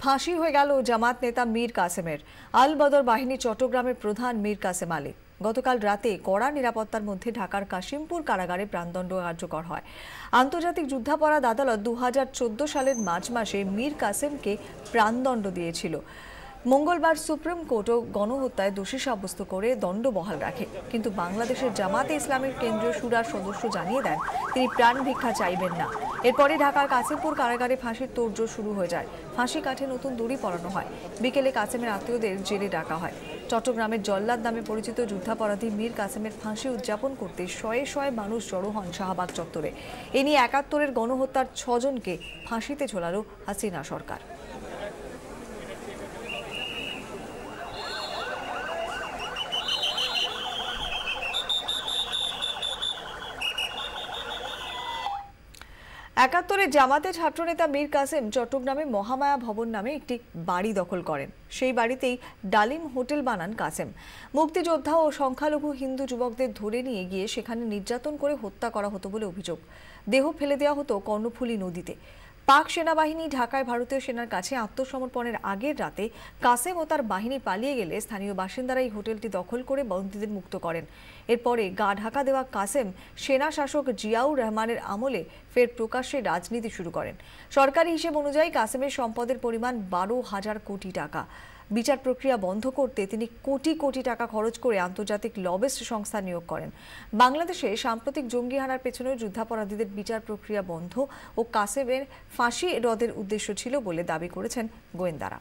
ফাঁসি হয়ে গেল জামাত নেতা মীর কাসেমের। আল বদর বাহিনী চট্টগ্রামের প্রধান মীর কাসেম আলী গতকাল রাতে কড়া নিরাপত্তার মধ্যে ঢাকার কাশিমপুর কারাগারে প্রাণদণ্ড কার্যকর হয়। আন্তর্জাতিক যুদ্ধাপরাধ আদালত 2014 সালের মার্চ মাসে মীর কাসেমকে প্রাণদণ্ড দিয়েছিল। মঙ্গলবার সুপ্রিম কোর্টও গণহত্যায় দোষী সাব্যস্ত করে দণ্ড বহাল রাখে, কিন্তু বাংলাদেশের জামাতে ইসলামীর কেন্দ্রীয় শুরার সদস্য জানিয়ে দেন তিনি প্রাণ ভিক্ষা চাইবেন না। এরপরে ঢাকার কাশিমপুর কারাগারে ফাঁসির তোড়জোড় শুরু হয়ে যায়। ফাঁসি কাঠে নতুন দড়ি পরানো হয়। বিকেলে কাসেমের আত্মীয়দের জেলে ডাকা হয়। চট্টগ্রামের জল্লাদ নামে পরিচিত যুদ্ধাপরাধী মীর কাসেমের ফাঁসি উদযাপন করতে শয়ে শয়ে মানুষ জড়ো হন শাহবাগ চত্বরে। এ নিয়ে 71-এর গণহত্যার 6 জনকে ফাঁসিতে ঝোলালো হাসিনা সরকার। একাত্তরে জামাতে ছাত্রনেতা মীর কাসেম চট্টগ্রামে মহামায়া ভবন নামে একটি বাড়ি দখল করেন। সেই বাড়িতেই ডালিম হোটেল বানান কাসেম। মুক্তিযোদ্ধা ও সংখ্যালঘু হিন্দু যুবকদের ধরে নিয়ে গিয়ে সেখানে নির্যাতন করে হত্যা করা হতো বলে অভিযোগ। দেহ ফেলে দেওয়া হতো কর্ণফুলী নদীতে। পাক সেনাবাহিনী ঢাকায় ভারতীয় সেনার কাছে আত্মসমর্পণের আগের রাতে কাসেম ও তার বাহিনী পালিয়ে গেলে স্থানীয় বাসিন্দারা এই হোটেলটি দখল করে বন্দীদের মুক্ত করেন। এরপরে গা ঢাকা দেওয়া কাসেম সেনা শাসক জিয়াউর রহমানের আমলে ফের প্রকাশ্যে রাজনীতি শুরু করেন। সরকারি হিসেব অনুযায়ী কাসেমের সম্পদের পরিমাণ 12,000 কোটি টাকা। বিচার প্রক্রিয়া বন্ধ করতে তিনি কোটি কোটি টাকা খরচ করে আন্তর্জাতিক লবিস্ট সংস্থা নিয়োগ করেন। বাংলাদেশে সাম্প্রতিক জঙ্গি হানার পেছনে যুদ্ধাপরাধীদের বিচার প্রক্রিয়া বন্ধ ও কাসেমের ফাঁসি রদের উদ্দেশ্য ছিল বলে দাবি করেছেন গোয়েন্দারা।